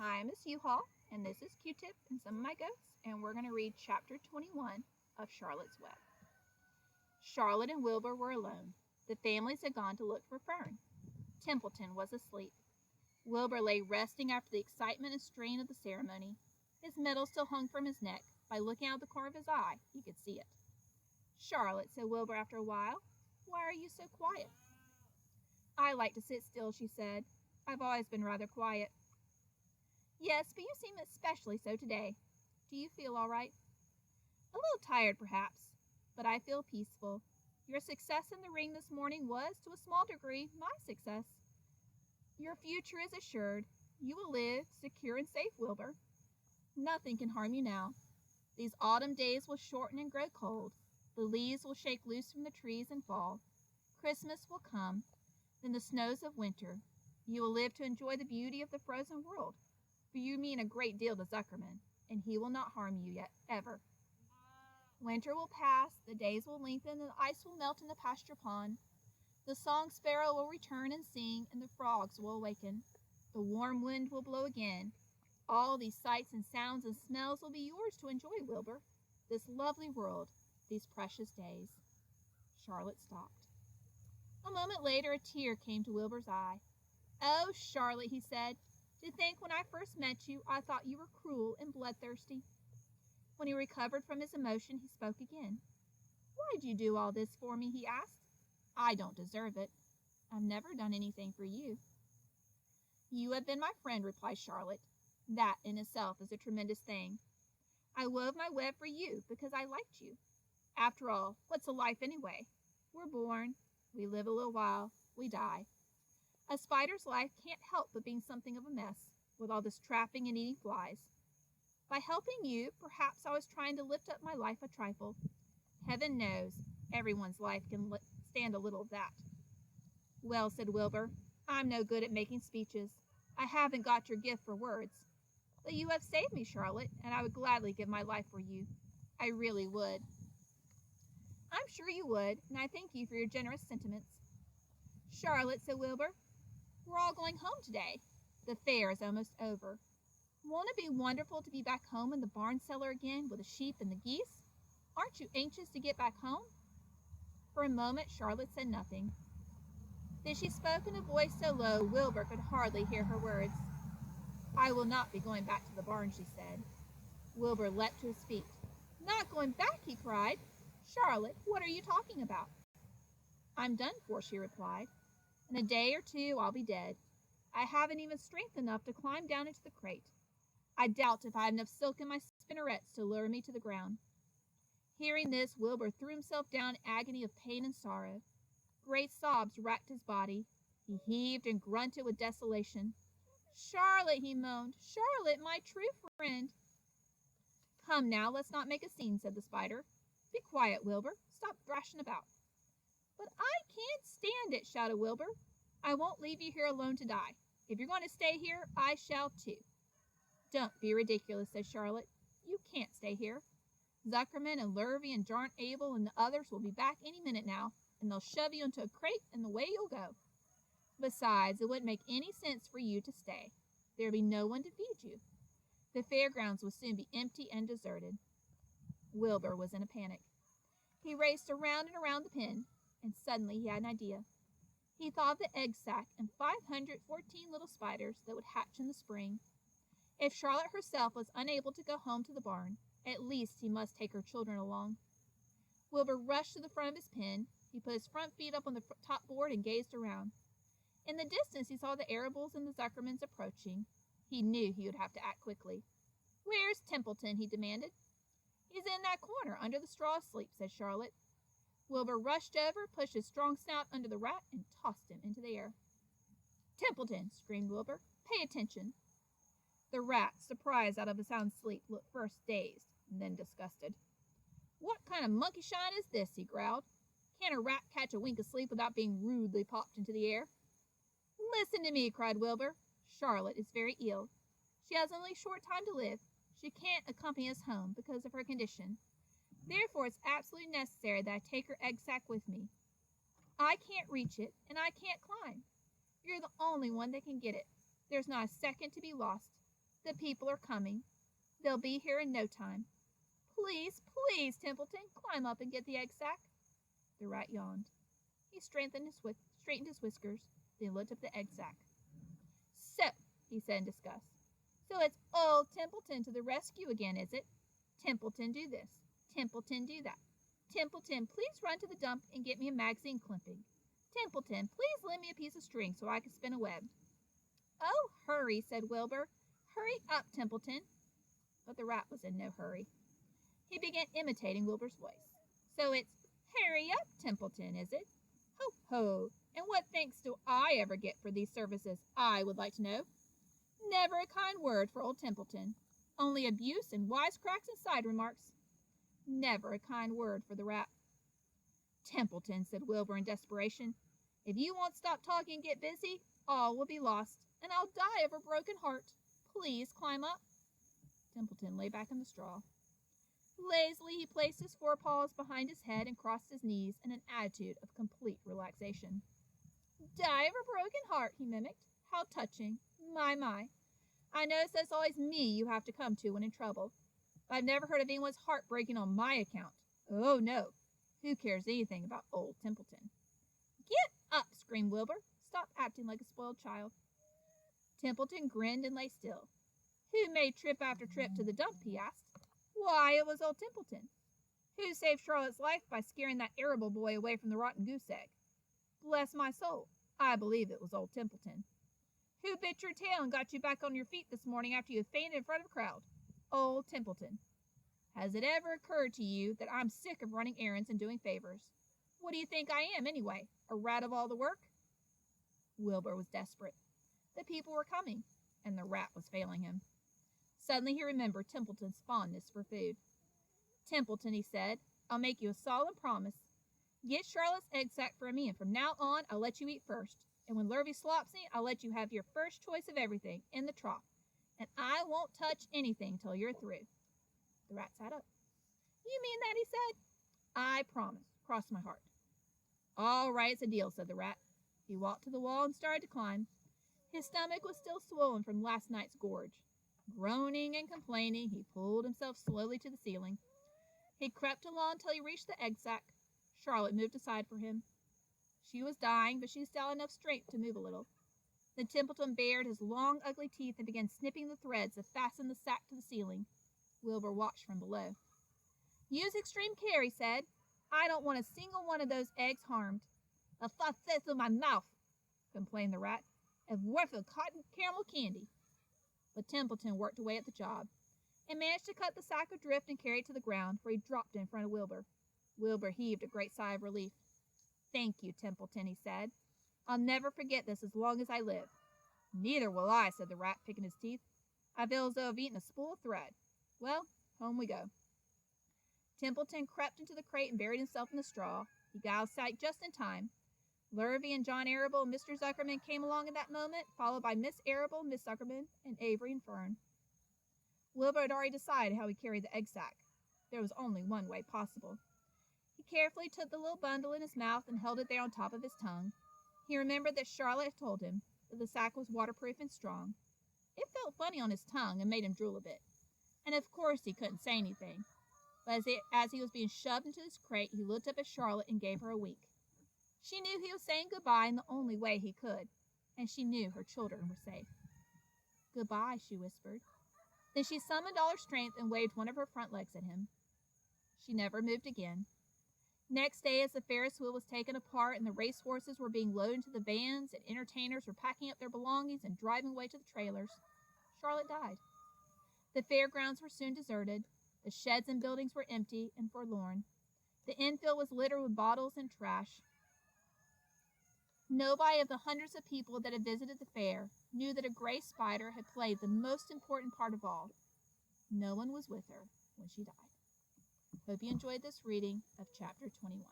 Hi, Miss Uhall, and this is Q-Tip and some of my goats, and we're going to read chapter 21 of Charlotte's Web. Charlotte and Wilbur were alone. The families had gone to look for Fern. Templeton was asleep. Wilbur lay resting after the excitement and strain of the ceremony. His medal still hung from his neck. By looking out of the corner of his eye, he could see it. Charlotte, said Wilbur after a while, why are you so quiet? I like to sit still, she said. I've always been rather quiet. Yes, but you seem especially so today. Do you feel all right? A little tired, perhaps, but I feel peaceful. Your success in the ring this morning was, to a small degree, my success. Your future is assured. You will live, secure and safe, Wilbur. Nothing can harm you now. These autumn days will shorten and grow cold. The leaves will shake loose from the trees and fall. Christmas will come, then the snows of winter. You will live to enjoy the beauty of the frozen world. For you mean a great deal to Zuckerman, and he will not harm you yet, ever. Winter will pass, the days will lengthen, and the ice will melt in the pasture pond. The song sparrow will return and sing, and the frogs will awaken. The warm wind will blow again. All these sights and sounds and smells will be yours to enjoy, Wilbur. This lovely world, these precious days. Charlotte stopped. A moment later, a tear came to Wilbur's eye. Oh, Charlotte, he said, to think when I first met you, I thought you were cruel and bloodthirsty. When he recovered from his emotion, he spoke again. Why'd you do all this for me, he asked. I don't deserve it. I've never done anything for you. You have been my friend, replied Charlotte. That in itself is a tremendous thing. I wove my web for you because I liked you. After all, what's a life anyway? We're born, we live a little while, we die. A spider's life can't help but being something of a mess, with all this trapping and eating flies. By helping you, perhaps I was trying to lift up my life a trifle. Heaven knows, everyone's life can stand a little of that. Well, said Wilbur, I'm no good at making speeches. I haven't got your gift for words. But you have saved me, Charlotte, and I would gladly give my life for you. I really would. I'm sure you would, and I thank you for your generous sentiments. Charlotte, said Wilbur, we're all going home today. The fair is almost over. Won't it be wonderful to be back home in the barn cellar again with the sheep and the geese? Aren't you anxious to get back home? For a moment, Charlotte said nothing. Then she spoke in a voice so low Wilbur could hardly hear her words. I will not be going back to the barn, she said. Wilbur leapt to his feet. Not going back, he cried. Charlotte, what are you talking about? I'm done for, she replied. In a day or two, I'll be dead. I haven't even strength enough to climb down into the crate. I doubt if I have enough silk in my spinnerets to lure me to the ground. Hearing this, Wilbur threw himself down in agony of pain and sorrow. Great sobs racked his body. He heaved and grunted with desolation. Charlotte, he moaned. Charlotte, my true friend. Come now, let's not make a scene, said the spider. Be quiet, Wilbur. Stop thrashing about. But I can't stand it, shouted Wilbur. I won't leave you here alone to die. If you're going to stay here, I shall too. Don't be ridiculous, said Charlotte. You can't stay here. Zuckerman and Lurvy and Jarnt Abel and the others will be back any minute now, and they'll shove you into a crate and away you'll go. Besides, it wouldn't make any sense for you to stay. There'd be no one to feed you. The fairgrounds will soon be empty and deserted. Wilbur was in a panic. He raced around and around the pen, and suddenly he had an idea. He thought of the egg sack and 514 little spiders that would hatch in the spring. If Charlotte herself was unable to go home to the barn, at least he must take her children along. Wilbur rushed to the front of his pen. He put his front feet up on the top board and gazed around. In the distance, he saw the Arables and the Zuckermans approaching. He knew he would have to act quickly. Where's Templeton? He demanded. He's in that corner, under the straw asleep, said Charlotte. Wilbur rushed over, pushed his strong snout under the rat, and tossed him into the air. Templeton, screamed Wilbur, pay attention. The rat, surprised out of a sound sleep, looked first dazed and then disgusted. What kind of monkey shine is this? He growled. Can't a rat catch a wink of sleep without being rudely popped into the air? Listen to me, cried Wilbur. Charlotte is very ill. She has only a short time to live. She can't accompany us home because of her condition. Therefore, it's absolutely necessary that I take her egg sack with me. I can't reach it, and I can't climb. You're the only one that can get it. There's not a second to be lost. The people are coming. They'll be here in no time. Please, please, Templeton, climb up and get the egg sack. The rat yawned. He straightened his whiskers, then looked up the egg sack. So, he said in disgust, so it's old Templeton to the rescue again, is it? Templeton, do this. Templeton, do that. Templeton, please run to the dump and get me a magazine clipping. Templeton, please lend me a piece of string so I can spin a web. Oh, hurry, said Wilbur. Hurry up, Templeton. But the rat was in no hurry. He began imitating Wilbur's voice. So it's, hurry up, Templeton, is it? Ho, ho, and what thanks do I ever get for these services, I would like to know? Never a kind word for old Templeton. Only abuse and wisecracks and side remarks. Never a kind word for the rat. Templeton, said Wilbur in desperation, if you won't stop talking and get busy, all will be lost, and I'll die of a broken heart. Please climb up. Templeton lay back in the straw. Lazily, he placed his forepaws behind his head and crossed his knees in an attitude of complete relaxation. Die of a broken heart, he mimicked. How touching. My, my. I notice that's always me you have to come to when in trouble. But I've never heard of anyone's heart breaking on my account. Oh, no. Who cares anything about old Templeton? Get up, screamed Wilbur. Stop acting like a spoiled child. Templeton grinned and lay still. Who made trip after trip to the dump, he asked. Why, it was old Templeton. Who saved Charlotte's life by scaring that arable boy away from the rotten goose egg? Bless my soul, I believe it was old Templeton. Who bit your tail and got you back on your feet this morning after you fainted in front of a crowd? Old Templeton. Has it ever occurred to you that I'm sick of running errands and doing favors? What do you think I am, anyway? A rat of all the work? Wilbur was desperate. The people were coming, and the rat was failing him. Suddenly he remembered Templeton's fondness for food. Templeton, he said, I'll make you a solemn promise. Get Charlotte's egg sack for me, and from now on I'll let you eat first. And when Lurvy slops me, I'll let you have your first choice of everything in the trough. And I won't touch anything till you're through. The rat sat up. You mean that, he said. I promise. Cross my heart. All right, it's a deal, said the rat. He walked to the wall and started to climb. His stomach was still swollen from last night's gorge. Groaning and complaining, he pulled himself slowly to the ceiling. He crept along till he reached the egg sack. Charlotte moved aside for him. She was dying, but she still had enough strength to move a little. Then Templeton bared his long, ugly teeth and began snipping the threads that fastened the sack to the ceiling. Wilbur watched from below. Use extreme care, he said. I don't want a single one of those eggs harmed. A thought that's in my mouth, complained the rat. It's worth a cotton caramel candy. But Templeton worked away at the job and managed to cut the sack adrift and carry it to the ground, where he dropped it in front of Wilbur. Wilbur heaved a great sigh of relief. Thank you, Templeton, he said. I'll never forget this as long as I live. Neither will I, said the rat, picking his teeth. I feel as though I've eaten a spool of thread. Well, home we go. Templeton crept into the crate and buried himself in the straw. He got out of sight just in time. Lurvy and John Arable and Mr. Zuckerman came along at that moment, followed by Miss Arable, Miss Zuckerman, and Avery and Fern. Wilbur had already decided how he carried the egg sack. There was only one way possible. He carefully took the little bundle in his mouth and held it there on top of his tongue. He remembered that Charlotte had told him that the sack was waterproof and strong. It felt funny on his tongue and made him drool a bit. And of course he couldn't say anything. But as he was being shoved into his crate, he looked up at Charlotte and gave her a wink. She knew he was saying goodbye in the only way he could, and she knew her children were safe. Goodbye, she whispered. Then she summoned all her strength and waved one of her front legs at him. She never moved again. Next day, as the Ferris wheel was taken apart and the race horses were being loaded into the vans and entertainers were packing up their belongings and driving away to the trailers, Charlotte died. The fairgrounds were soon deserted. The sheds and buildings were empty and forlorn. The infield was littered with bottles and trash. Nobody of the hundreds of people that had visited the fair knew that a gray spider had played the most important part of all. No one was with her when she died. Hope you enjoyed this reading of chapter 21.